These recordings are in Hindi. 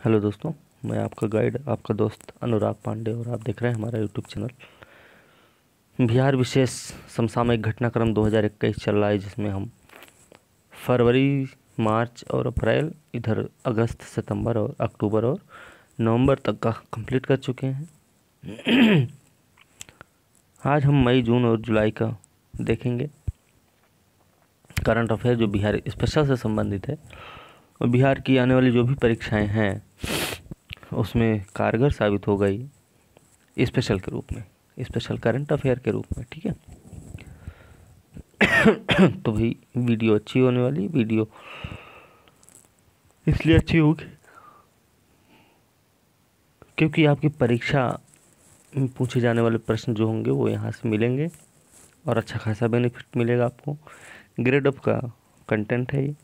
हेलो दोस्तों, मैं आपका गाइड, आपका दोस्त अनुराग पांडे, और आप देख रहे हैं हमारा यूट्यूब चैनल। बिहार विशेष समसामयिक घटनाक्रम 2021 चल रहा है, जिसमें हम फरवरी, मार्च और अप्रैल, इधर अगस्त, सितंबर और अक्टूबर और नवंबर तक का कंप्लीट कर चुके हैं। आज हम मई, जून और जुलाई का देखेंगे करंट अफेयर, जो बिहार स्पेशल से संबंधित है और बिहार की आने वाली जो भी परीक्षाएं हैं उसमें कारगर साबित हो गई, स्पेशल के रूप में, स्पेशल करंट अफेयर के रूप में। ठीक है। तो भाई वीडियो अच्छी होने वाली, वीडियो इसलिए अच्छी होगी क्योंकि आपकी परीक्षा में पूछे जाने वाले प्रश्न जो होंगे वो यहाँ से मिलेंगे और अच्छा खासा बेनिफिट मिलेगा आपको। ग्रेड अप का कंटेंट है ये,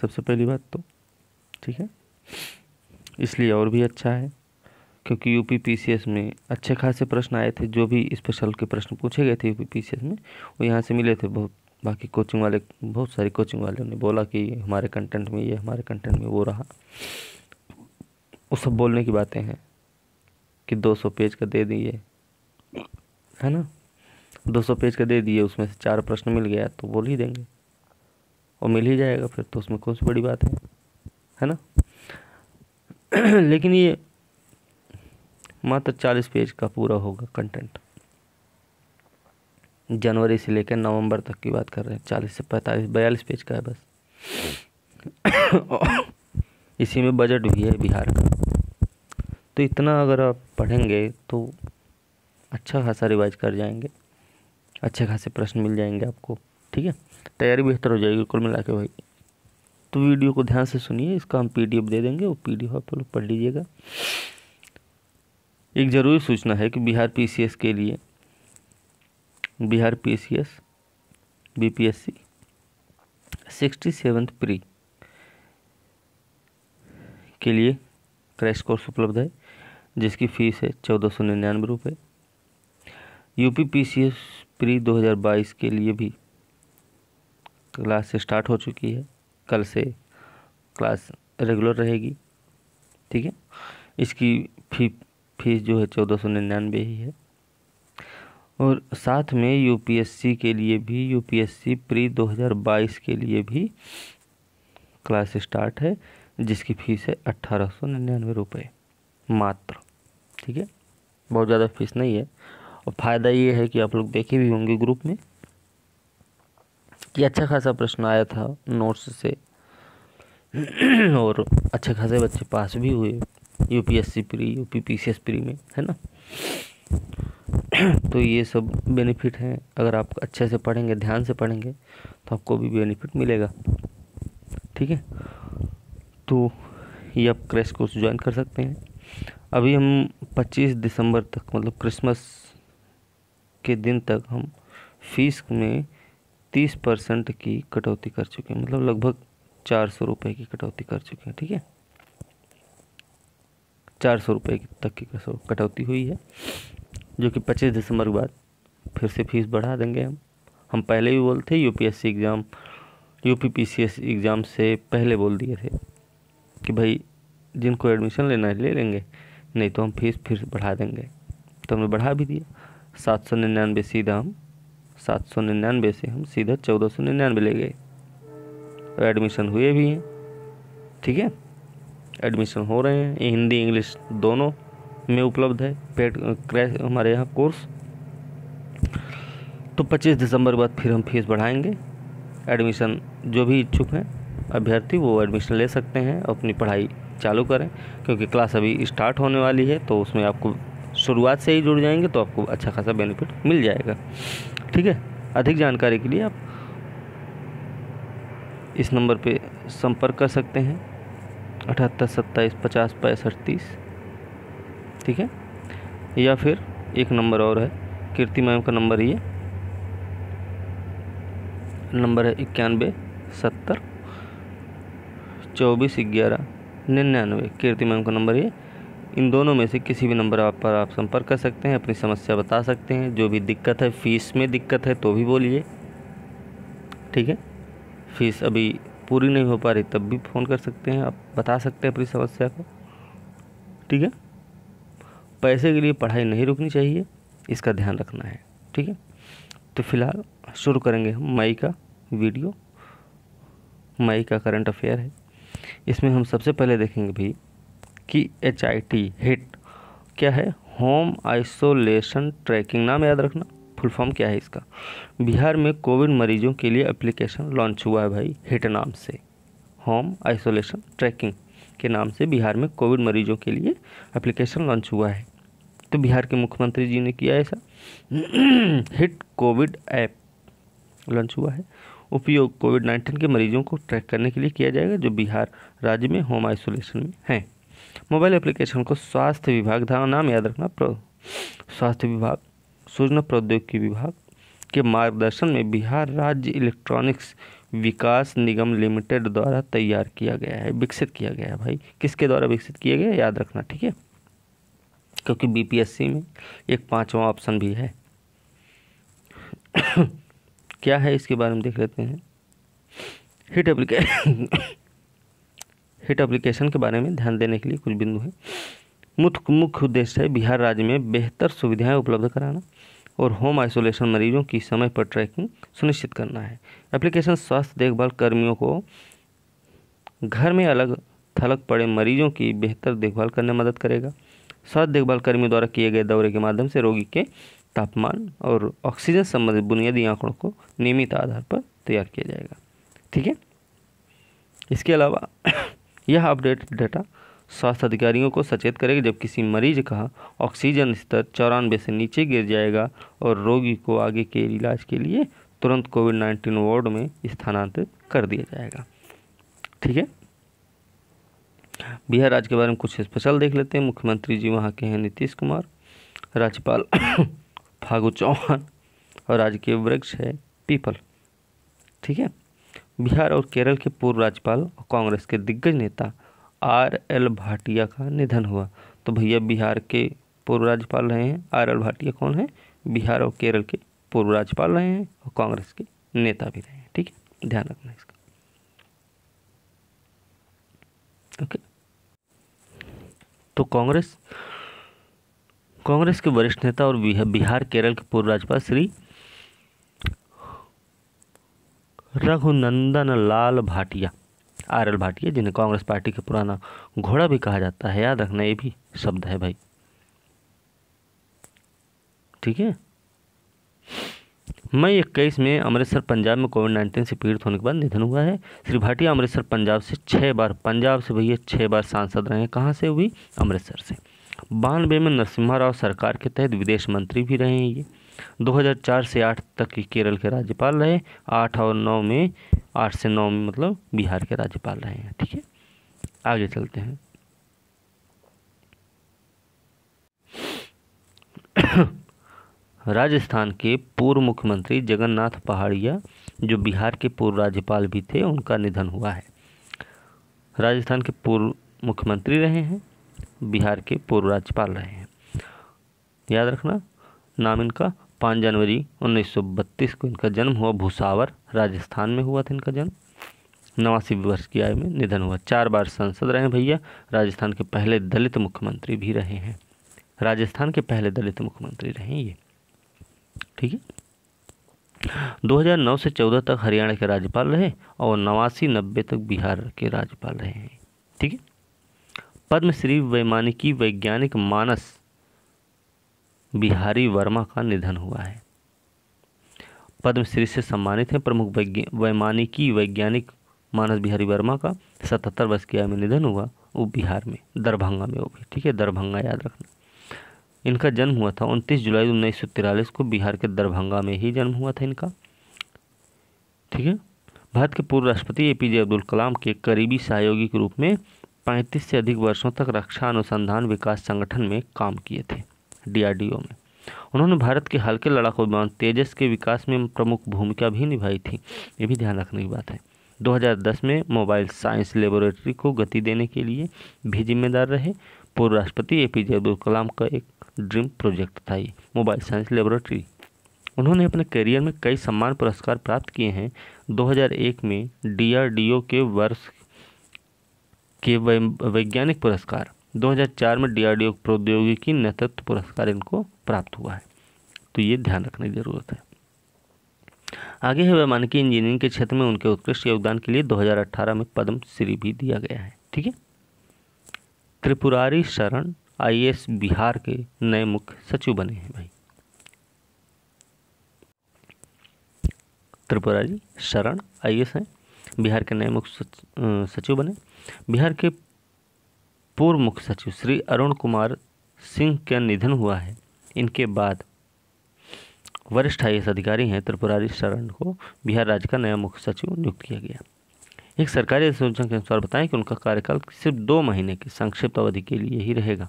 सबसे पहली बात तो। ठीक है, इसलिए और भी अच्छा है क्योंकि यूपी पीसीएस में अच्छे खासे प्रश्न आए थे। जो भी स्पेशल के प्रश्न पूछे गए थे यूपी पीसीएस में, वो यहाँ से मिले थे। बहुत बाकी कोचिंग वाले, बहुत सारी कोचिंग वालों ने बोला कि हमारे कंटेंट में ये, हमारे कंटेंट में वो रहा। वो सब बोलने की बातें हैं कि 200 पेज का दे दिए, है ना, 200 पेज का दे दिए, उसमें से 4 प्रश्न मिल गया तो बोल ही देंगे और मिल ही जाएगा, फिर तो उसमें कौन सी बड़ी बात है ना। लेकिन ये मात्र 40 पेज का पूरा होगा कंटेंट। जनवरी से लेकर नवंबर तक की बात कर रहे हैं। 40 से 42 पेज का है बस। इसी में बजट भी है बिहार का। तो इतना अगर आप पढ़ेंगे तो अच्छा खासा रिवाइज कर जाएंगे, अच्छे खासे प्रश्न मिल जाएंगे आपको। ठीक है, तैयारी बेहतर हो जाएगी कुल मिला के भाई। तो वीडियो को ध्यान से सुनिए, इसका हम पीडीएफ दे देंगे, वो पीडीएफ आप लोग पढ़ लीजिएगा। एक ज़रूरी सूचना है कि बिहार पीसीएस के लिए, Bihar PCS BPSC 67th pre के लिए क्रैश कोर्स उपलब्ध है, जिसकी फ़ीस है 1499 रुपये। यूपी पीसीएस प्री 2022 के लिए भी क्लास स्टार्ट हो चुकी है, कल से क्लास रेगुलर रहेगी। ठीक है, इसकी फीस जो है 1499 ही है। और साथ में यूपीएससी के लिए भी, यूपीएससी प्री 2022 के लिए भी क्लास स्टार्ट है, जिसकी फ़ीस है 1899 रुपये मात्र। ठीक है, बहुत ज़्यादा फीस नहीं है। और फ़ायदा ये है कि आप लोग देखे भी होंगे ग्रुप में कि अच्छा खासा प्रश्न आया था नोट्स से और अच्छे खासे बच्चे पास भी हुए UPSC pre, UP PCS pre में, है ना। तो ये सब बेनिफिट हैं। अगर आप अच्छे से पढ़ेंगे, ध्यान से पढ़ेंगे, तो आपको भी बेनिफिट मिलेगा। ठीक है, तो ये आप क्रैश कोर्स ज्वाइन कर सकते हैं। अभी हम 25 दिसंबर तक, मतलब क्रिसमस के दिन तक, हम फीस में 30% की कटौती कर चुके हैं, मतलब लगभग 400 रुपये की कटौती कर चुके हैं। ठीक है, 400 रुपये तक की कटौती हुई है, जो कि 25 दिसंबर के बाद फिर से फीस बढ़ा देंगे हम पहले भी बोलते, UPSC exam, UP PCS exam से पहले बोल दिए थे कि भाई जिनको एडमिशन लेना है ले लेंगे, नहीं तो हम फीस फिर बढ़ा देंगे। तो हमने बढ़ा भी दिया, 799 सीधा हम 799 से हम सीधा 1499 ले गए। एडमिशन हुए भी हैं। ठीक है, एडमिशन हो रहे हैं, हिंदी इंग्लिश दोनों में उपलब्ध है पेड क्रैश हमारे यहाँ कोर्स। तो 25 दिसंबर बाद फिर हम फीस बढ़ाएंगे। एडमिशन जो भी इच्छुक हैं अभ्यर्थी, वो एडमिशन ले सकते हैं, अपनी पढ़ाई चालू करें, क्योंकि क्लास अभी स्टार्ट होने वाली है। तो उसमें आपको शुरुआत से ही जुड़ जाएंगे तो आपको अच्छा खासा बेनिफिट मिल जाएगा। ठीक है, अधिक जानकारी के लिए आप इस नंबर पे संपर्क कर सकते हैं, 78 27 50 65 30। ठीक है, या फिर एक नंबर और है, कीर्ति मैम का नंबर, ये नंबर है 91 70 24 11 99। कीर्ति मैम का नंबर ये। इन दोनों में से किसी भी नंबर पर आप संपर्क कर सकते हैं, अपनी समस्या बता सकते हैं, जो भी दिक्कत है, फीस में दिक्कत है तो भी बोलिए। ठीक है, फीस अभी पूरी नहीं हो पा रही तब भी फ़ोन कर सकते हैं, आप बता सकते हैं अपनी समस्या को। ठीक है, पैसे के लिए पढ़ाई नहीं रुकनी चाहिए, इसका ध्यान रखना है। ठीक है, तो फिलहाल शुरू करेंगे हम मई का वीडियो। मई का करंट अफेयर है। इसमें हम सबसे पहले देखेंगे भाई कि HIT हिट क्या है, होम आइसोलेशन ट्रैकिंग। नाम याद रखना, फुल फॉर्म क्या है इसका। बिहार में कोविड मरीजों के लिए एप्लीकेशन लॉन्च हुआ है भाई, हिट नाम से। होम आइसोलेशन ट्रैकिंग के नाम से बिहार में कोविड मरीजों के लिए एप्लीकेशन लॉन्च हुआ है। तो बिहार के मुख्यमंत्री जी ने किया ऐसा। हिट कोविड ऐप लॉन्च हुआ है। उपयोग कोविड-19 के मरीजों को ट्रैक करने के लिए किया जाएगा जो बिहार राज्य में होम आइसोलेशन में हैं। मोबाइल एप्लीकेशन को स्वास्थ्य विभाग, नाम याद रखना, स्वास्थ्य विभाग, सूचना प्रौद्योगिकी विभाग के मार्गदर्शन में बिहार राज्य इलेक्ट्रॉनिक्स विकास निगम लिमिटेड द्वारा तैयार किया गया है, विकसित किया गया है भाई। किसके द्वारा विकसित किया गया याद रखना, ठीक है, क्योंकि BPSC में एक 5वां ऑप्शन भी है। क्या है इसके बारे में देख लेते हैं। हिट एप्लीकेशन के बारे में ध्यान देने के लिए कुछ बिंदु हैं। मुख्य उद्देश्य है बिहार राज्य में बेहतर सुविधाएं उपलब्ध कराना और होम आइसोलेशन मरीजों की समय पर ट्रैकिंग सुनिश्चित करना है। एप्लीकेशन स्वास्थ्य देखभाल कर्मियों को घर में अलग थलग पड़े मरीजों की बेहतर देखभाल करने में मदद करेगा। स्वास्थ्य देखभाल कर्मियों द्वारा किए गए दौरे के माध्यम से रोगी के तापमान और ऑक्सीजन संबंधित बुनियादी आंकड़ों को नियमित आधार पर तैयार किया जाएगा। ठीक है, इसके अलावा यह अपडेटेड डाटा स्वास्थ्य अधिकारियों को सचेत करेगा जब किसी मरीज का ऑक्सीजन स्तर 94 से नीचे गिर जाएगा और रोगी को आगे के इलाज के लिए तुरंत कोविड-19 वार्ड में स्थानांतरित कर दिया जाएगा। ठीक है, बिहार राज्य के बारे में कुछ स्पेशल देख लेते हैं। मुख्यमंत्री जी वहाँ के हैं नीतीश कुमार, राज्यपाल फागू चौहान और राज्य के वृक्ष है पीपल। ठीक है, बिहार और केरल के पूर्व राज्यपाल और कांग्रेस के दिग्गज नेता RL भाटिया का निधन हुआ। तो भैया बिहार के पूर्व राज्यपाल रहे हैं RL भाटिया। कौन है? बिहार और केरल के पूर्व राज्यपाल रहे हैं और कांग्रेस के नेता भी रहे हैं। ठीक है, ध्यान रखना इसका। ओके, तो कांग्रेस के वरिष्ठ नेता और बिहार केरल के पूर्व राज्यपाल श्री रघुनंदन लाल भाटिया, RL भाटिया, जिन्हें कांग्रेस पार्टी के पुराना घोड़ा भी कहा जाता है, याद रखना ये भी शब्द है भाई। ठीक है, मई 21 में अमृतसर पंजाब में कोविड-19 से पीड़ित होने के बाद निधन हुआ है। श्री भाटिया अमृतसर पंजाब से 6 बार, पंजाब से भैया 6 बार सांसद रहे हैं। कहाँ से हुई? अमृतसर से। 92 में नरसिम्हा राव सरकार के तहत विदेश मंत्री भी रहे हैं ये। 2004 से 8 तक केरल के राज्यपाल रहे। 8 से 9 में मतलब बिहार के राज्यपाल रहे हैं। ठीक है, आगे चलते हैं। राजस्थान के पूर्व मुख्यमंत्री जगन्नाथ पहाड़िया, जो बिहार के पूर्व राज्यपाल भी थे, उनका निधन हुआ है। राजस्थान के पूर्व मुख्यमंत्री रहे हैं, बिहार के पूर्व राज्यपाल रहे हैं। याद रखना नाम इनका। 5 जनवरी 1932 को इनका जन्म हुआ। भुसावर राजस्थान में हुआ था इनका जन्म। 89 वर्ष की आयु में निधन हुआ। 4 बार सांसद रहे भैया। राजस्थान के पहले दलित मुख्यमंत्री भी रहे हैं। राजस्थान के पहले दलित मुख्यमंत्री रहे ये। ठीक है, 2009 से 14 तक हरियाणा के राज्यपाल रहे और 89-90 तक बिहार के राज्यपाल रहे हैं। ठीक है, पद्मश्री वैमानिकी वैज्ञानिक मानस बिहारी वर्मा का निधन हुआ है। पद्मश्री से सम्मानित हैं प्रमुख वैमानिकी वैज्ञानिक मानस बिहारी वर्मा का 77 वर्ष की आयु में निधन हुआ। वो बिहार में दरभंगा में, वो भी। ठीक है, दरभंगा याद रखना। इनका जन्म हुआ था 29 जुलाई 1943 को। बिहार के दरभंगा में ही जन्म हुआ था इनका। ठीक है, भारत के पूर्व राष्ट्रपति APJ अब्दुल कलाम के करीबी सहयोगी के रूप में 35 से अधिक वर्षों तक रक्षा अनुसंधान विकास संगठन में काम किए थे, DRDO में। उन्होंने भारत के हल्के लड़ाकू विमान तेजस के विकास में प्रमुख भूमिका भी निभाई थी। ये भी ध्यान रखने की बात है। 2010 में मोबाइल साइंस लेबोरेटरी को गति देने के लिए भी जिम्मेदार रहे। पूर्व राष्ट्रपति APJ अब्दुल कलाम का एक ड्रीम प्रोजेक्ट था ये मोबाइल साइंस लेबोरेटरी। उन्होंने अपने करियर में कई सम्मान पुरस्कार प्राप्त किए हैं। 2001 में DRDO के वर्ष के वैज्ञानिक पुरस्कार, 2004 में DRDO प्रौद्योगिकी नेतृत्व पुरस्कार इनको प्राप्त हुआ है। तो ये ध्यान रखने की जरूरत है। आगे है वैमानिकी इंजीनियरिंग के क्षेत्र में उनके उत्कृष्ट योगदान के लिए 2018 में पद्म श्री भी दिया गया है। ठीक है। त्रिपुरारी शरण IAS बिहार के नए मुख्य सचिव बने हैं भाई। त्रिपुरारी शरण IAS हैं, बिहार के नए मुख्य सचिव बने। बिहार के पूर्व मुख्य सचिव श्री अरुण कुमार सिंह का निधन हुआ है। इनके बाद वरिष्ठ IAS अधिकारी हैं त्रिपुरारी शरण को बिहार राज्य का नया मुख्य सचिव नियुक्त किया गया। एक सरकारी अधिसूचना के अनुसार बताएं कि उनका कार्यकाल सिर्फ 2 महीने की संक्षिप्त अवधि के लिए ही रहेगा।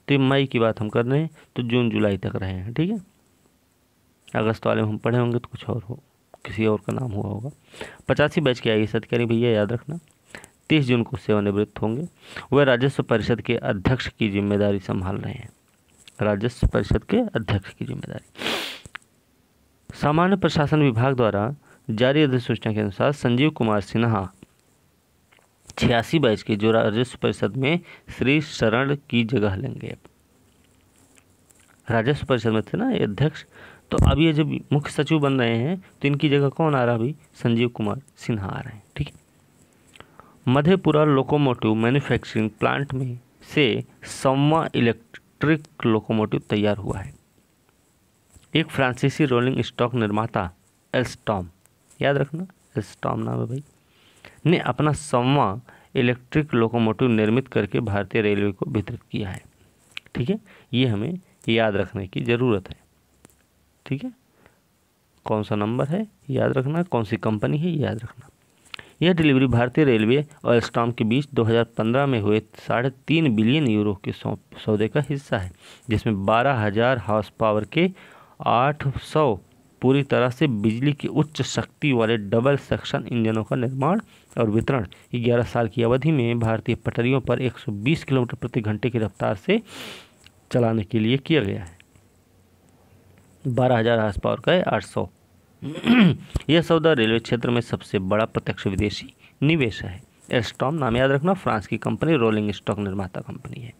तो मई की बात हम कर रहे हैं, तो जून जुलाई तक रहे हैं। ठीक है। अगस्त वाले में हम पढ़े होंगे तो कुछ और हो, किसी और का नाम हुआ होगा। 85 बैच के IAS अधिकारी भैया याद रखना 30 जून को सेवानिवृत्त होंगे। वह राजस्व परिषद के अध्यक्ष की जिम्मेदारी संभाल रहे हैं। राजस्व परिषद के अध्यक्ष की जिम्मेदारी। सामान्य प्रशासन विभाग द्वारा जारी अधिसूचना के अनुसार संजीव कुमार सिन्हा 86 बैच के जो राजस्व परिषद में श्री शरण की जगह लेंगे। राजस्व परिषद में थे ना ये अध्यक्ष, तो अब ये जब मुख्य सचिव बन रहे हैं तो इनकी जगह कौन आ रहा है भाई? संजीव कुमार सिन्हा आ रहे हैं। ठीक है। मधेपुरा लोकोमोटिव मैन्युफैक्चरिंग प्लांट में से 100वां इलेक्ट्रिक लोकोमोटिव तैयार हुआ है। एक फ्रांसीसी रोलिंग स्टॉक निर्माता एल्स्टॉम, याद रखना एल्स्टॉम नाम है भाई, ने अपना 100वां इलेक्ट्रिक लोकोमोटिव निर्मित करके भारतीय रेलवे को वितरित किया है। ठीक है। ये हमें याद रखने की ज़रूरत है। ठीक है। कौन सा नंबर है याद रखना, कौन सी कंपनी है याद रखना। यह डिलीवरी भारतीय रेलवे और एल्स्टॉम के बीच 2015 में हुए 3.5 बिलियन यूरो के सौदे का हिस्सा है, जिसमें 12,000 हॉर्स पावर के 800 पूरी तरह से बिजली की उच्च शक्ति वाले डबल सेक्शन इंजनों का निर्माण और वितरण 11 साल की अवधि में भारतीय पटरियों पर 120 किलोमीटर प्रति घंटे की रफ्तार से चलाने के लिए किया गया है। 12,000 हॉर्स पावर का है 800। यह सौदा रेलवे क्षेत्र में सबसे बड़ा प्रत्यक्ष विदेशी निवेश है। एल्स्टॉम नाम याद रखना, फ्रांस की कंपनी, रोलिंग स्टॉक निर्माता कंपनी है।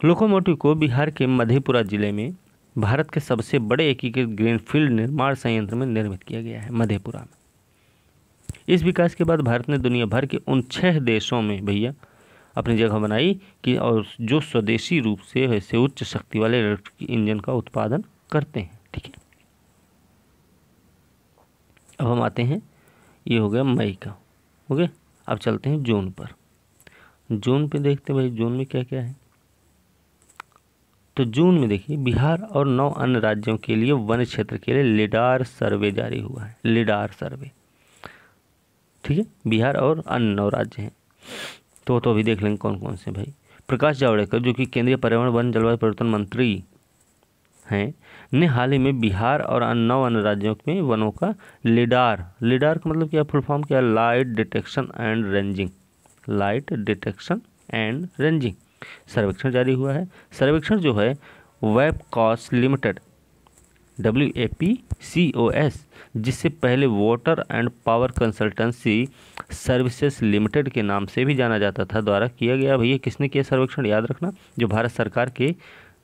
लोकोमोटिव को बिहार के मधेपुरा जिले में भारत के सबसे बड़े एकीकृत ग्रीनफील्ड निर्माण संयंत्र में निर्मित किया गया है, मधेपुरा में। इस विकास के बाद भारत ने दुनिया भर के उन 6 देशों में भैया अपनी जगह बनाई कि और जो स्वदेशी रूप से ऐसे उच्च शक्ति वाले इलेक्ट्रिक इंजन का उत्पादन करते हैं। ठीक है। अब हम आते हैं, ये हो गया मई का, ओके। अब चलते हैं जून पर। जून पे देखते हैं भाई जून में क्या क्या है। तो जून में देखिए बिहार और 9 अन्य राज्यों के लिए वन क्षेत्र के लिए लिडार सर्वे जारी हुआ है। लिडार सर्वे, ठीक है। बिहार और अन्य 9 राज्य हैं, तो अभी देख लेंगे कौन कौन से भाई। प्रकाश जावड़ेकर जो कि केंद्रीय पर्यावरण वन जलवायु परिवर्तन मंत्री हैं, ने हाल ही में बिहार और 9 अन्य राज्यों में वनों का लिडार का मतलब क्या, फुल फॉर्म क्या, light detection and ranging, light detection and ranging सर्वेक्षण जारी हुआ है। सर्वेक्षण जो है वेबकॉस लिमिटेड WAPCOS, जिससे पहले water and power consultancy services limited के नाम से भी जाना जाता था, द्वारा किया गया। भैया किसने किया सर्वेक्षण याद रखना, जो भारत सरकार के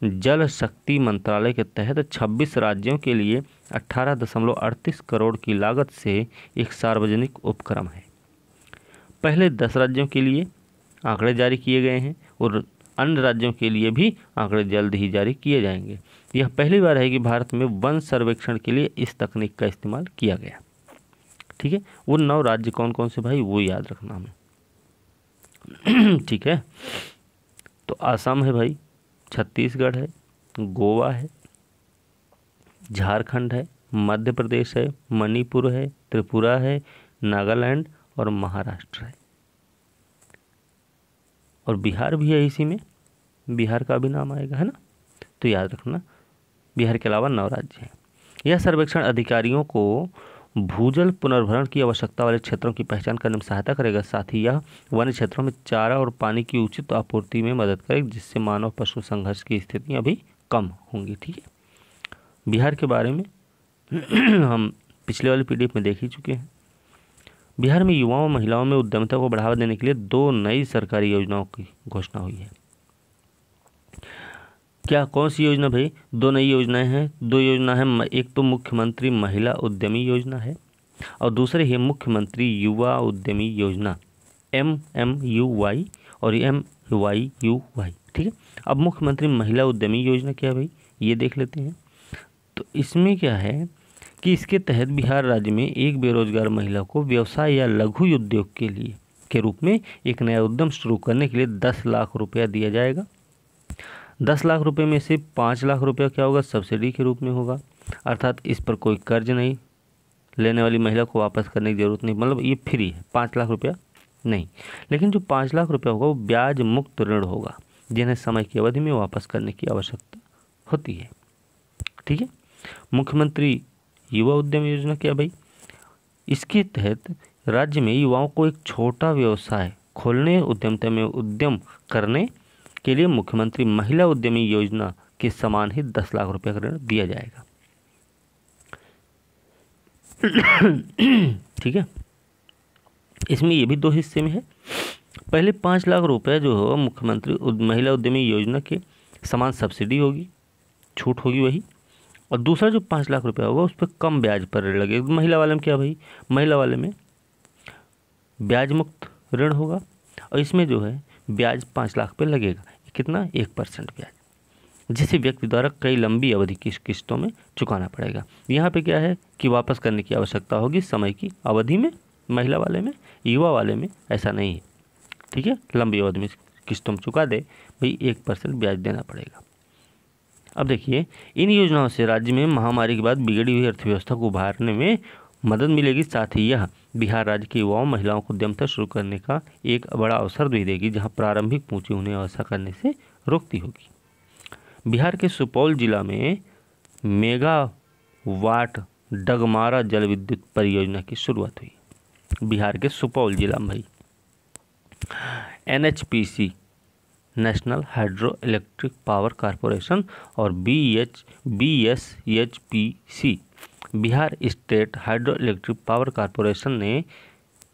जल शक्ति मंत्रालय के तहत 26 राज्यों के लिए 18.38 करोड़ की लागत से एक सार्वजनिक उपक्रम है। पहले 10 राज्यों के लिए आंकड़े जारी किए गए हैं और अन्य राज्यों के लिए भी आंकड़े जल्द ही जारी किए जाएंगे। यह पहली बार है कि भारत में वन सर्वेक्षण के लिए इस तकनीक का इस्तेमाल किया गया। ठीक है। वो 9 राज्य कौन कौन से भाई, वो याद रखना हमें। ठीक है। तो आसाम है भाई, छत्तीसगढ़ है, गोवा है, झारखंड है, मध्य प्रदेश है, मणिपुर है, त्रिपुरा है, नागालैंड और महाराष्ट्र है। और बिहार भी है इसी में, बिहार का भी नाम आएगा, है ना। तो याद रखना बिहार के अलावा 9 राज्य हैं। यह सर्वेक्षण अधिकारियों को भूजल पुनर्भरण की आवश्यकता वाले क्षेत्रों की पहचान करने में सहायता करेगा। साथ ही यह वन क्षेत्रों में चारा और पानी की उचित आपूर्ति में मदद करेगी, जिससे मानव पशु संघर्ष की स्थितियां भी कम होंगी। ठीक है। बिहार के बारे में हम पिछले वाले PDF में देख ही चुके हैं। बिहार में युवाओं और महिलाओं में उद्यमिता को बढ़ावा देने के लिए 2 नई सरकारी योजनाओं की घोषणा हुई है। क्या कौन सी योजना भाई? 2 नई योजनाएं हैं। 2 योजना है, एक तो मुख्यमंत्री महिला उद्यमी योजना है और दूसरी है मुख्यमंत्री युवा उद्यमी योजना, MMUY और MYUY। ठीक है, अब मुख्यमंत्री महिला उद्यमी योजना क्या है भाई, ये देख लेते हैं। तो इसमें क्या है कि इसके तहत बिहार राज्य में एक बेरोजगार महिला को व्यवसाय या लघु उद्योग के रूप में एक नया उद्यम शुरू करने के लिए 10 लाख रुपया दिया जाएगा। 10 लाख रुपए में से 5 लाख रुपया क्या होगा, सब्सिडी के रूप में होगा, अर्थात इस पर कोई कर्ज नहीं, लेने वाली महिला को वापस करने की जरूरत नहीं, मतलब ये फ्री है, 5 लाख रुपया नहीं। लेकिन जो 5 लाख रुपया होगा वो ब्याज मुक्त ऋण होगा, जिन्हें समय की अवधि में वापस करने की आवश्यकता होती है। ठीक है, मुख्यमंत्री युवा उद्यम योजना क्या भाई, इसके तहत राज्य में युवाओं को एक छोटा व्यवसाय खोलने, उद्यमिता में उद्यम करने के लिए मुख्यमंत्री महिला उद्यमी योजना के समान ही 10 लाख रुपए का ऋण दिया जाएगा। ठीक है, इसमें ये भी 2 हिस्से में है। पहले 5 लाख रुपए जो हो मुख्यमंत्री महिला उद्यमी योजना के समान सब्सिडी होगी, छूट होगी वही, और दूसरा जो 5 लाख रुपया होगा उस पर कम ब्याज पर ऋण लगेगा। महिला वाले में क्या भाई, महिला वाले में ब्याज मुक्त ऋण होगा और इसमें जो है ब्याज 5 लाख पे लगेगा। कितना, 1% ब्याज, जिसे व्यक्ति द्वारा कई लंबी अवधि की किस्तों में चुकाना पड़ेगा। यहाँ पे क्या है कि वापस करने की आवश्यकता होगी समय की अवधि में, महिला वाले में। युवा वाले में ऐसा नहीं है। ठीक है, लंबी अवधि में किस्तों में चुका दे भाई, 1% ब्याज देना पड़ेगा। अब देखिए, इन योजनाओं से राज्य में महामारी के बाद बिगड़ी हुई अर्थव्यवस्था को उभारने में मदद मिलेगी, साथ ही यह बिहार राज्य के युवाओं महिलाओं को उद्यमिता शुरू करने का एक बड़ा अवसर भी देगी, जहां प्रारंभिक पूंजी उन्हें ऐसा करने से रोकती होगी। बिहार के सुपौल जिला में मेगावाट डगमारा जल विद्युत परियोजना की शुरुआत हुई। बिहार के सुपौल जिला में भाई NHPC national hydro electric power corporation और BSHPC Bihar state hydro electric power corporation ने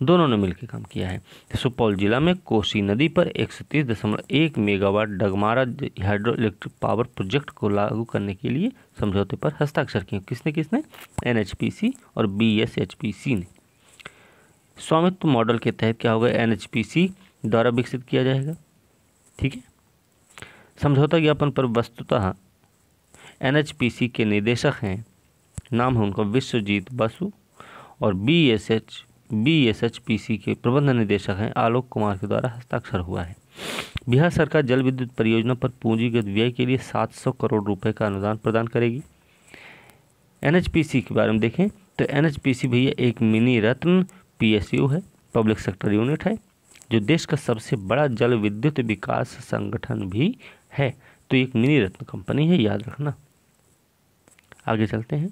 दोनों ने मिलकर काम किया है। सुपौल जिला में कोसी नदी पर 130.1 megawatt Dagmara hydro electric power project को लागू करने के लिए समझौते पर हस्ताक्षर किए। किसने किसने? NHPC और BSHPC ने। स्वामित्व मॉडल के तहत क्या होगा, NHPC द्वारा विकसित किया जाएगा। ठीक है, समझौता ज्ञापन पर वस्तुतः NHPC के निदेशक हैं, नाम है उनका विश्वजीत बसु, और BSHPC के प्रबंध निदेशक हैं आलोक कुमार के द्वारा हस्ताक्षर हुआ है। बिहार सरकार जल विद्युत परियोजना पर पूंजीगत व्यय के लिए 700 करोड़ रुपए का अनुदान प्रदान करेगी। NHPC के बारे में देखें तो NHPC भैया एक मिनी रत्न PSU है, पब्लिक सेक्टर यूनिट है, जो देश का सबसे बड़ा जल विद्युत विकास संगठन भी है। तो एक मिनी रत्न कंपनी है, याद रखना। आगे चलते हैं।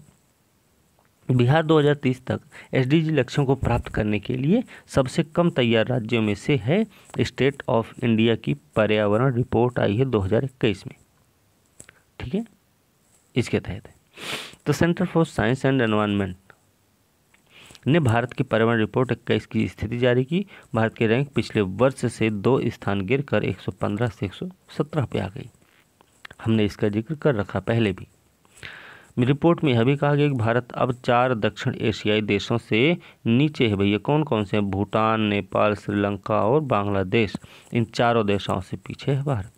बिहार 2030 तक SDG लक्ष्यों को प्राप्त करने के लिए सबसे कम तैयार राज्यों में से है। स्टेट ऑफ इंडिया की पर्यावरण रिपोर्ट आई है 2021 में। ठीक है, इसके तहत है तो centre for science and environment ने भारत की पर्यावरण रिपोर्ट 21 की स्थिति जारी की। भारत के रैंक पिछले वर्ष से 2 स्थान गिरकर 115 से 117 पे आ गई। हमने इसका जिक्र कर रखा पहले भी। रिपोर्ट में यह भी कहा गया कि भारत अब 4 दक्षिण एशियाई देशों से नीचे है भैया। कौन कौन से? भूटान, नेपाल, श्रीलंका और बांग्लादेश। इन चारों देशों से पीछे है भारत।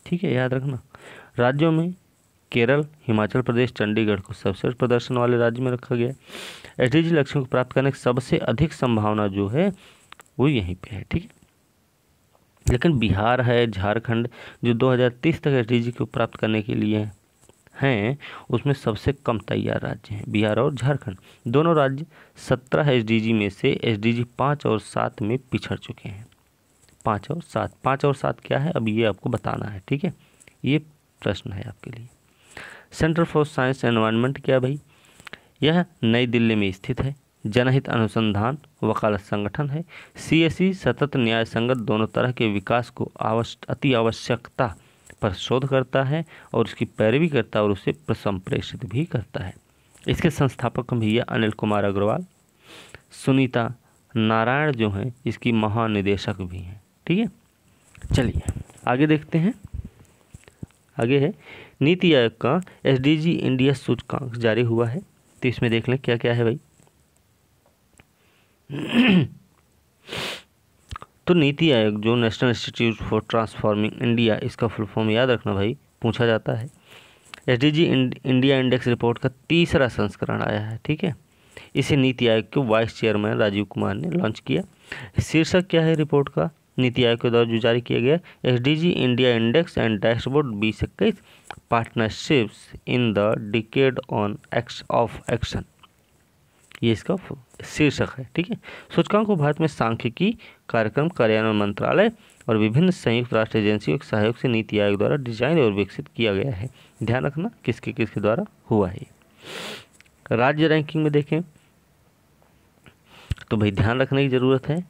ठीक है, याद रखना। राज्यों में केरल, हिमाचल प्रदेश, चंडीगढ़ को सर्वश्रेष्ठ प्रदर्शन वाले राज्य में रखा गया। SDG लक्ष्यों को प्राप्त करने की सबसे अधिक संभावना जो है वो यहीं पे है। ठीक है, लेकिन बिहार है, झारखंड जो 2030 तक SDG को प्राप्त करने के लिए हैं, उसमें सबसे कम तैयार राज्य हैं बिहार और झारखंड। दोनों राज्य 17 SDG में से SDG 5 और 7 में पिछड़ चुके हैं। 5 और 7 क्या है, अब ये आपको बताना है। ठीक है, ये प्रश्न है आपके लिए। सेंटर फॉर साइंस एनवायरनमेंट क्या भाई? यह नई दिल्ली में स्थित है। जनहित अनुसंधान वकालत संगठन है। CSE सतत न्याय संगत दोनों तरह के विकास को अति आवश्यकता पर शोध करता है और उसकी पैरवी करता है और उसे संप्रेषित भी करता है। इसके संस्थापक भैया अनिल कुमार अग्रवाल, सुनीता नारायण जो हैं इसकी महानिदेशक भी हैं। ठीक है, चलिए आगे देखते हैं। आगे है नीति आयोग का एसडीजी इंडिया सूचकांक जारी हुआ है, तो इसमें देख लें क्या क्या है भाई। तो नीति आयोग जो national institute for transforming India, इसका फुल फॉर्म याद रखना भाई, पूछा जाता है। एसडीजी इंडिया इंडेक्स रिपोर्ट का तीसरा संस्करण आया है। ठीक है, इसे नीति आयोग के वाइस चेयरमैन राजीव कुमार ने लॉन्च किया। शीर्षक क्या है रिपोर्ट का, नीति आयोग के द्वारा जो जारी किया गया, SDG India index and dashboard 2021 partnerships in the decade on off action, ये इसका शीर्षक है। ठीक है, सूचकांक को भारत में सांख्यिकी कार्यक्रम कार्यान्वयन मंत्रालय और विभिन्न संयुक्त राष्ट्र एजेंसियों के सहयोग से नीति आयोग द्वारा डिजाइन और विकसित किया गया है। ध्यान रखना किसके किसके द्वारा हुआ है। राज्य रैंकिंग में देखें तो भाई ध्यान रखने की जरूरत है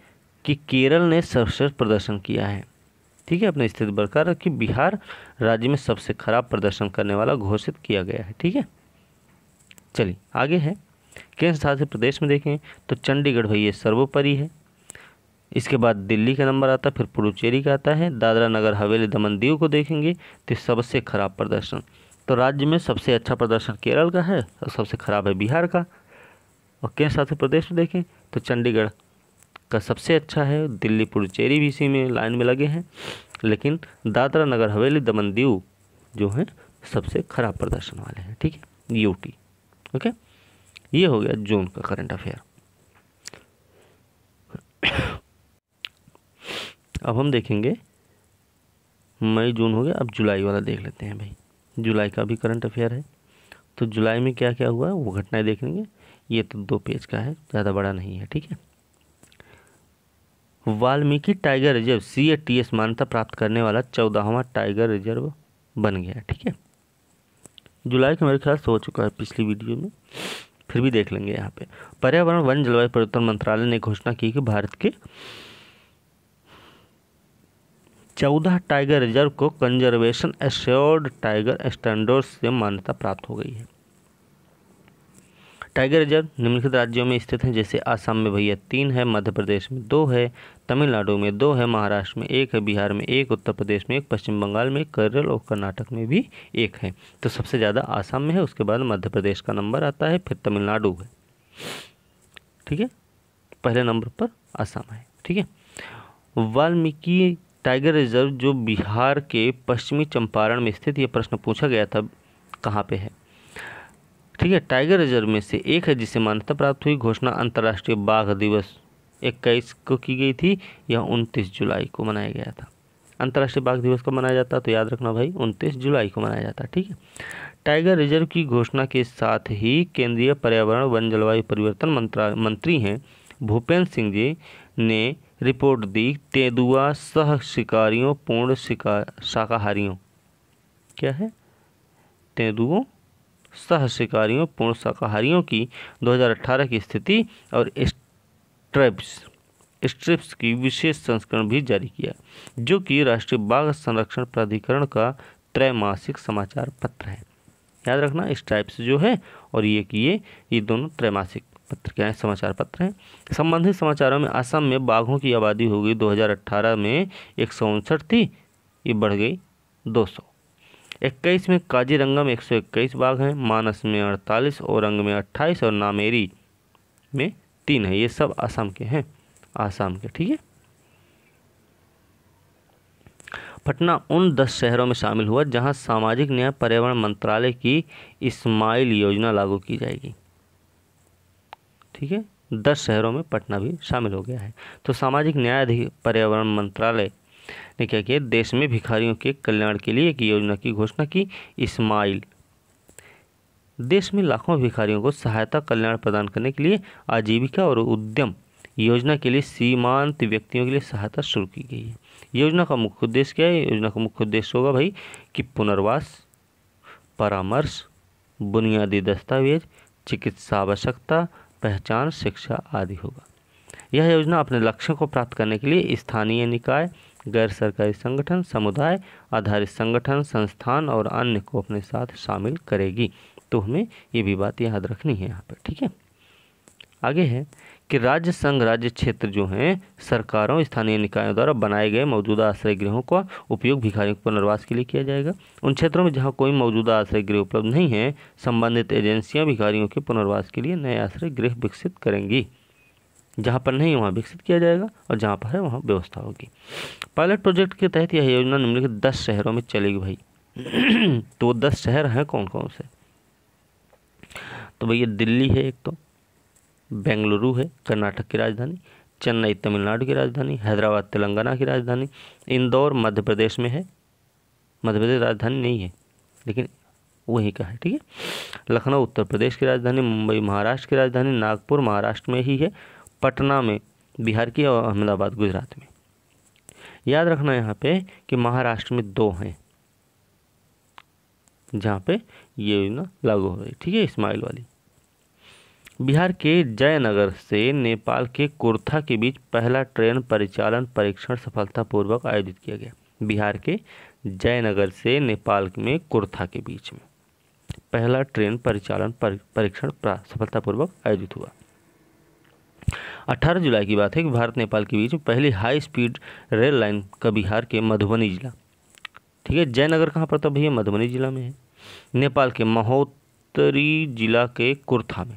कि केरल ने सर्वश्रेष्ठ प्रदर्शन किया है। ठीक है, अपनी स्थिति बरकरार रखी। बिहार राज्य में सबसे खराब प्रदर्शन करने वाला घोषित किया गया है। ठीक है, चलिए आगे है केंद्र शासित प्रदेश में देखें तो चंडीगढ़ भाई ये सर्वोपरि है। इसके बाद दिल्ली का नंबर आता है, फिर पुडुचेरी का आता है। दादरा नगर हवेली दमन दीव को देखेंगे तो सबसे खराब प्रदर्शन, तो राज्य में सबसे अच्छा प्रदर्शन केरल का है और सबसे खराब है बिहार का। और केंद्र शासित प्रदेश में देखें तो चंडीगढ़ का सबसे अच्छा है, दिल्ली पुडुचेरी भी इसी में लाइन में लगे हैं, लेकिन दादरा नगर हवेली दमन दीव जो है सबसे खराब प्रदर्शन वाले हैं। ठीक है, यूटी। ओके, ये हो गया जून का करंट अफेयर। अब हम देखेंगे मई जून हो गया, अब जुलाई वाला देख लेते हैं भाई। जुलाई का भी करंट अफेयर है, तो जुलाई में क्या क्या हुआ है वो घटनाएं देखेंगे। ये तो 2 पेज का है, ज़्यादा बड़ा नहीं है। ठीक है, वाल्मीकि टाइगर रिजर्व CATS मान्यता प्राप्त करने वाला 14वां टाइगर रिजर्व बन गया। ठीक है, जुलाई का मेरे ख्याल से हो चुका है पिछली वीडियो में, फिर भी देख लेंगे। यहाँ पे पर्यावरण वन जलवायु परिवर्तन मंत्रालय ने घोषणा की कि भारत के 14 टाइगर रिजर्व को कंजर्वेशन एश्योर्ड टाइगर स्टैंडर्ड्स से मान्यता प्राप्त हो गई है। टाइगर रिजर्व निम्नलिखित राज्यों में स्थित हैं, जैसे आसाम में भैया 3 है, मध्य प्रदेश में 2 है, तमिलनाडु में 2 है, महाराष्ट्र में 1 है, बिहार में 1, उत्तर प्रदेश में 1, पश्चिम बंगाल में 1, केरल और कर्नाटक में भी 1 है। तो सबसे ज़्यादा आसाम में है, उसके बाद मध्य प्रदेश का नंबर आता है, फिर तमिलनाडु है। ठीक है, पहले नंबर पर आसाम है। ठीक है, वाल्मीकि टाइगर रिजर्व जो बिहार के पश्चिमी चंपारण में स्थित, ये प्रश्न पूछा गया था कहाँ पे है। ठीक है, टाइगर रिजर्व में से एक है जिसे मान्यता प्राप्त हुई। घोषणा अंतर्राष्ट्रीय बाघ दिवस 21 को की गई थी, यह 29 जुलाई को मनाया गया था। अंतर्राष्ट्रीय बाघ दिवस कब मनाया जाता है तो याद रखना भाई 29 जुलाई को मनाया जाता है। ठीक है, टाइगर रिजर्व की घोषणा के साथ ही केंद्रीय पर्यावरण वन जलवायु परिवर्तन मंत्री हैं भूपेंद्र सिंह जी ने रिपोर्ट दी। तेंदुआ सह शिकारियों पूर्ण शाकाहारियों, क्या है, तेंदुओं सह शिकारियों पूर्ण शाकाहारियों की 2018 की स्थिति और स्ट्रिप्स की विशेष संस्करण भी जारी किया, जो कि राष्ट्रीय बाघ संरक्षण प्राधिकरण का त्रैमासिक समाचार पत्र है। याद रखना स्ट्राइप्स जो है और ये दोनों त्रैमासिक पत्र क्या है, समाचार पत्र हैं। संबंधित समाचारों में असम में बाघों की आबादी हो गई 2018 में 159 थी, ये बढ़ गई 200। 21 में काजीरंगा में 121 बाघ हैं, मानस में 48, औरंग में 28 और नामेरी में 3 है। ये सब असम के हैं, आसाम के। ठीक है, पटना उन 10 शहरों में शामिल हुआ जहां सामाजिक न्याय पर्यावरण मंत्रालय की स्माइल योजना लागू की जाएगी। ठीक है, 10 शहरों में पटना भी शामिल हो गया है। तो सामाजिक न्याय पर्यावरण मंत्रालय ने क्या किया, देश में भिखारियों के कल्याण के लिए एक योजना की घोषणा की, स्माइल। देश में लाखों भिखारियों को सहायता कल्याण प्रदान करने के लिए आजीविका और उद्यम योजना के लिए सीमांत व्यक्तियों के लिए सहायता शुरू की गई है। योजना का मुख्य उद्देश्य क्या है, योजना का मुख्य उद्देश्य होगा भाई कि पुनर्वास, परामर्श, बुनियादी दस्तावेज, चिकित्सा आवश्यकता, पहचान, शिक्षा आदि होगा। यह योजना अपने लक्ष्यों को प्राप्त करने के लिए स्थानीय निकाय, गैर सरकारी संगठन, समुदाय आधारित संगठन, संस्थान और अन्य को अपने साथ शामिल करेगी। तो हमें ये भी बात याद रखनी है यहाँ पर, ठीक है। आगे है कि राज्य संघ राज्य क्षेत्र जो हैं सरकारों स्थानीय निकायों द्वारा बनाए गए मौजूदा आश्रय गृहों का उपयोग भिखारियों के पुनर्वास के लिए किया जाएगा। उन क्षेत्रों में जहां कोई मौजूदा आश्रय गृह उपलब्ध नहीं है, संबंधित एजेंसियां भिखारियों के पुनर्वास के लिए नए आश्रय गृह विकसित करेंगी। जहां पर नहीं वहां विकसित किया जाएगा और जहां पर है वहां व्यवस्था होगी। पायलट प्रोजेक्ट के तहत यह योजना निम्नलिखित 10 शहरों में चलेगी भाई। तो 10 शहर हैं कौन कौन से? तो भैया दिल्ली है एक, तो बेंगलुरु है कर्नाटक की राजधानी, चेन्नई तमिलनाडु की राजधानी, हैदराबाद तेलंगाना की राजधानी, इंदौर मध्य प्रदेश में है, मध्य प्रदेश राजधानी नहीं है लेकिन वहीं का है, ठीक है। लखनऊ उत्तर प्रदेश की राजधानी, मुंबई महाराष्ट्र की राजधानी, नागपुर महाराष्ट्र में ही है, पटना में बिहार की और अहमदाबाद गुजरात में। याद रखना यहाँ पे कि महाराष्ट्र में 2 हैं जहाँ पे ये योजना लागू हो रही, ठीक है, स्माइल वाली। बिहार के जयनगर से नेपाल के कुर्था के बीच पहला ट्रेन परिचालन परीक्षण सफलतापूर्वक आयोजित किया गया। बिहार के जयनगर से नेपाल में कुर्था के बीच में पहला ट्रेन परिचालन परीक्षण सफलतापूर्वक आयोजित हुआ। 18 जुलाई की बात है कि भारत नेपाल के बीच में पहली हाई स्पीड रेल लाइन का बिहार के मधुबनी जिला, ठीक है, जयनगर कहाँ पर था भैया? मधुबनी जिला में है। नेपाल के महोत्तरी जिला के कुर्था में,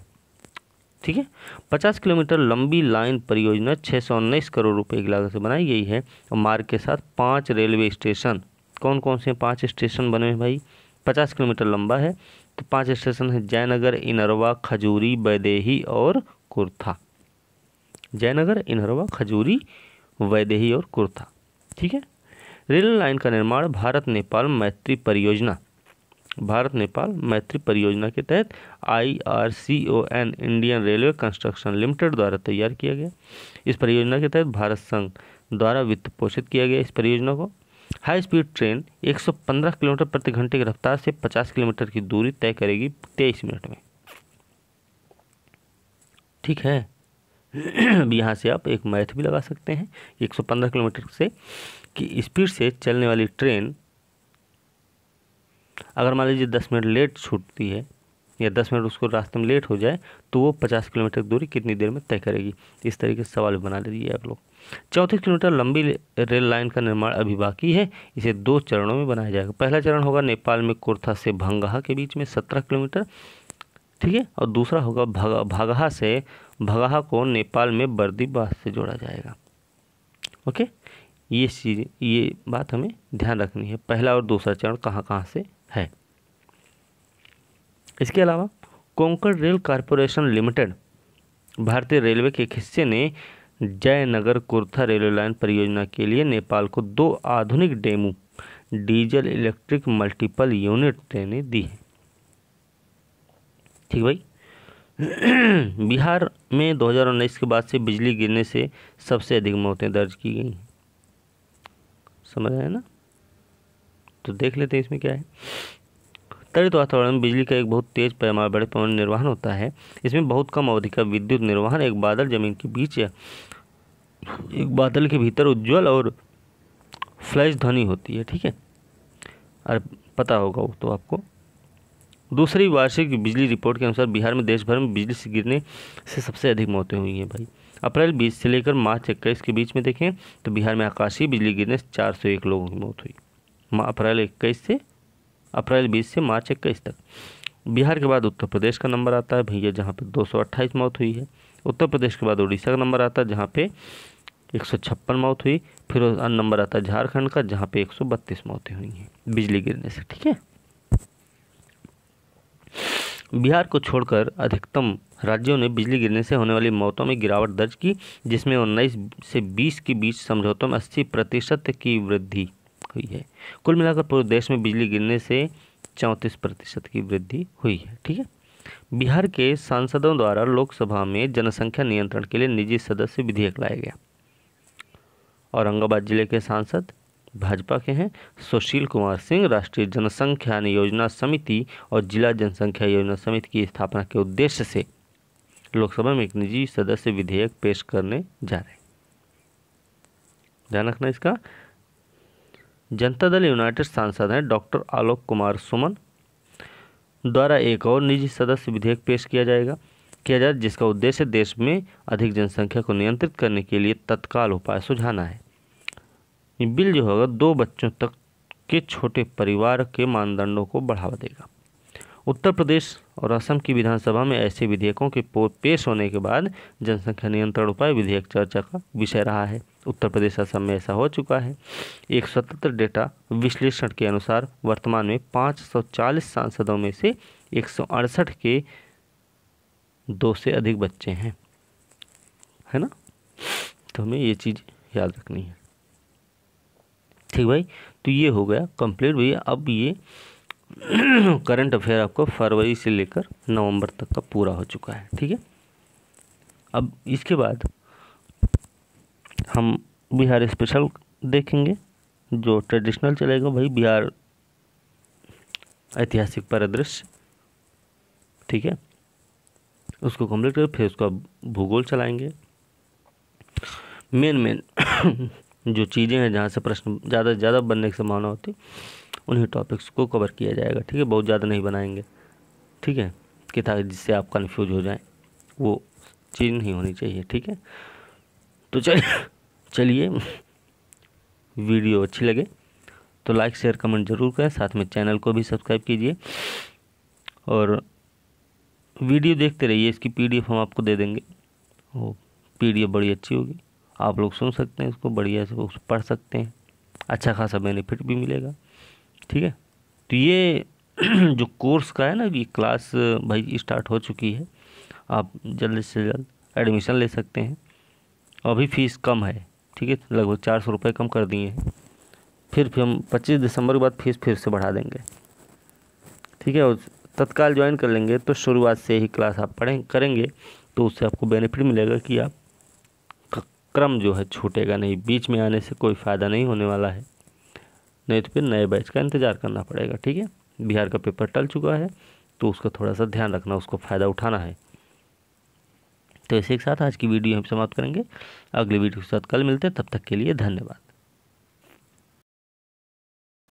ठीक है। 50 किलोमीटर लंबी लाइन परियोजना 619 करोड़ रुपए की लागत से बनाई गई है और मार्ग के साथ 5 रेलवे स्टेशन, कौन कौन से 5 स्टेशन बने हैं भाई? 50 किलोमीटर लंबा है तो 5 स्टेशन है, जयनगर, इनरवा, खजूरी, बैदेही और कुर्था। जयनगर, इनरवा, खजूरी, वैदेही और कुर्था, ठीक है। रेल लाइन का निर्माण भारत नेपाल मैत्री परियोजना के तहत IRCON Indian railway construction limited द्वारा तैयार किया गया। इस परियोजना के तहत भारत संघ द्वारा वित्त पोषित किया गया। इस परियोजना को हाई स्पीड ट्रेन 115 किलोमीटर प्रति घंटे की रफ्तार से 50 किलोमीटर की दूरी तय करेगी 23 मिनट में, ठीक है। यहाँ से आप एक मैथ भी लगा सकते हैं। 115 किलोमीटर से की स्पीड से चलने वाली ट्रेन अगर मान लीजिए 10 मिनट लेट छूटती है या 10 मिनट उसको रास्ते में लेट हो जाए तो वो 50 किलोमीटर दूरी कितनी देर में तय करेगी। इस तरीके से सवाल बना लीजिए आप लोग। 34 किलोमीटर लंबी रेल लाइन का निर्माण अभी बाकी है। इसे 2 चरणों में बनाया जाएगा। पहला चरण होगा नेपाल में कुर्था से भंगहा के बीच में 17 किलोमीटर, ठीक है, और दूसरा होगा भगहा को नेपाल में बर्दीबास से जोड़ा जाएगा। ओके, ये बात हमें ध्यान रखनी है, पहला और दूसरा चरण कहाँ से है। इसके अलावा कोंकण रेल कॉरपोरेशन लिमिटेड भारतीय रेलवे के एक हिस्से ने जयनगर कुर्था रेलवे लाइन परियोजना के लिए नेपाल को 2 आधुनिक DEMU diesel electric multiple unit ट्रेनें दी हैं, ठीक भाई। बिहार में 2019 के बाद से बिजली गिरने से सबसे अधिक मौतें दर्ज की गई हैं, समझ आया ना? तो देख लेते हैं इसमें क्या है। तड़ित वातावरण में बिजली का एक बहुत तेज पैमाने बड़े पैमाने निर्वहन होता है। इसमें बहुत कम अवधि का विद्युत निर्वहन एक बादल जमीन के बीच या एक बादल के भीतर उज्ज्वल और फ्लैश ध्वनि होती है, ठीक है, अरे पता होगा वो तो आपको। दूसरी वार्षिक बिजली रिपोर्ट के अनुसार बिहार में देश भर में बिजली से गिरने से सबसे अधिक मौतें हुई हैं भाई। अप्रैल 20 से लेकर मार्च 21 के बीच में देखें तो बिहार में आकाशीय बिजली गिरने से 401 लोगों की मौत हुई। अप्रैल 20 से मार्च 21 तक। बिहार के बाद उत्तर प्रदेश का नंबर आता है भैया, जहाँ पे 228 मौत हुई है। उत्तर प्रदेश के बाद उड़ीसा का नंबर आता है जहाँ पे 156 मौत हुई। फिर नंबर आता है झारखंड का जहाँ पे 132 मौतें हुई हैं बिजली गिरने से, ठीक है। बिहार को छोड़कर अधिकतम राज्यों ने बिजली गिरने से होने वाली मौतों में गिरावट दर्ज की, जिसमें 19 से 20 के बीच समझौतों में 80% की वृद्धि हुई है। कुल मिलाकर पूरे देश में बिजली गिरने से 34% की वृद्धि हुई है, ठीक है। बिहार के सांसदों द्वारा लोकसभा में जनसंख्या नियंत्रण के लिए निजी सदस्य विधेयक लाया गया। औरंगाबाद जिले के सांसद भाजपा के हैं सुशील कुमार सिंह राष्ट्रीय जनसंख्या योजना समिति और जिला जनसंख्या योजना समिति की स्थापना के उद्देश्य से लोकसभा में एक निजी सदस्य विधेयक पेश करने जा रहे हैं। ध्यान रखना इसका, जनता दल यूनाइटेड सांसद हैं डॉक्टर आलोक कुमार सुमन द्वारा एक और निजी सदस्य विधेयक पेश किया जाए जिसका उद्देश्य देश में अधिक जनसंख्या को नियंत्रित करने के लिए तत्काल उपाय सुझाना है। ये बिल जो होगा 2 बच्चों तक के छोटे परिवार के मानदंडों को बढ़ावा देगा। उत्तर प्रदेश और असम की विधानसभा में ऐसे विधेयकों के पेश होने के बाद जनसंख्या नियंत्रण उपाय विधेयक चर्चा का विषय रहा है। उत्तर प्रदेश असम में ऐसा हो चुका है। एक स्वतंत्र डेटा विश्लेषण के अनुसार वर्तमान में 540 सांसदों में से 168 के 2 से अधिक बच्चे हैं, है ना। तो हमें ये चीज़ याद रखनी है। ठीक भाई, तो ये हो गया कंप्लीट भैया। अब ये करंट अफेयर आपको फरवरी से लेकर नवंबर तक का पूरा हो चुका है। ठीक है, अब इसके बाद हम बिहार स्पेशल देखेंगे जो ट्रेडिशनल चलेगा भाई, बिहार ऐतिहासिक परिदृश्य। ठीक है, उसको कंप्लीट कर फिर उसका भूगोल चलाएंगे। मेन जो चीज़ें हैं जहाँ से प्रश्न ज़्यादा से ज़्यादा बनने की संभावना होती है उन्हीं टॉपिक्स को कवर किया जाएगा। ठीक है, बहुत ज़्यादा नहीं बनाएंगे। ठीक है, कि ताकि जिससे आप कन्फ्यूज हो जाएं, वो चीज़ नहीं होनी चाहिए। ठीक है, तो चलिए वीडियो अच्छी लगे तो लाइक शेयर कमेंट ज़रूर करें, साथ में चैनल को भी सब्सक्राइब कीजिए और वीडियो देखते रहिए। इसकी PDF हम आपको दे देंगे, वो PDF बड़ी अच्छी होगी, आप लोग सुन सकते हैं इसको, बढ़िया से उसको पढ़ सकते हैं, अच्छा खासा बेनिफिट भी मिलेगा। ठीक है, तो ये जो कोर्स का है ना, ये क्लास भाई स्टार्ट हो चुकी है, आप जल्द से जल्द एडमिशन ले सकते हैं। अभी फ़ीस कम है, ठीक है, लगभग 400 रुपये कम कर दिए हैं। फिर हम 25 दिसंबर के बाद फीस फिर से बढ़ा देंगे। ठीक है, और तत्काल ज्वाइन कर लेंगे तो शुरुआत से ही क्लास आप करेंगे तो उससे आपको बेनिफिट मिलेगा कि आप क्रम जो है छूटेगा नहीं, बीच में आने से कोई फ़ायदा नहीं होने वाला है, नहीं तो फिर नए बैच का इंतज़ार करना पड़ेगा। ठीक है, बिहार का पेपर टल चुका है तो उसका थोड़ा सा ध्यान रखना, उसको फ़ायदा उठाना है। तो इसी के साथ आज की वीडियो हम समाप्त करेंगे, अगली वीडियो के साथ कल मिलते हैं, तब तक के लिए धन्यवाद।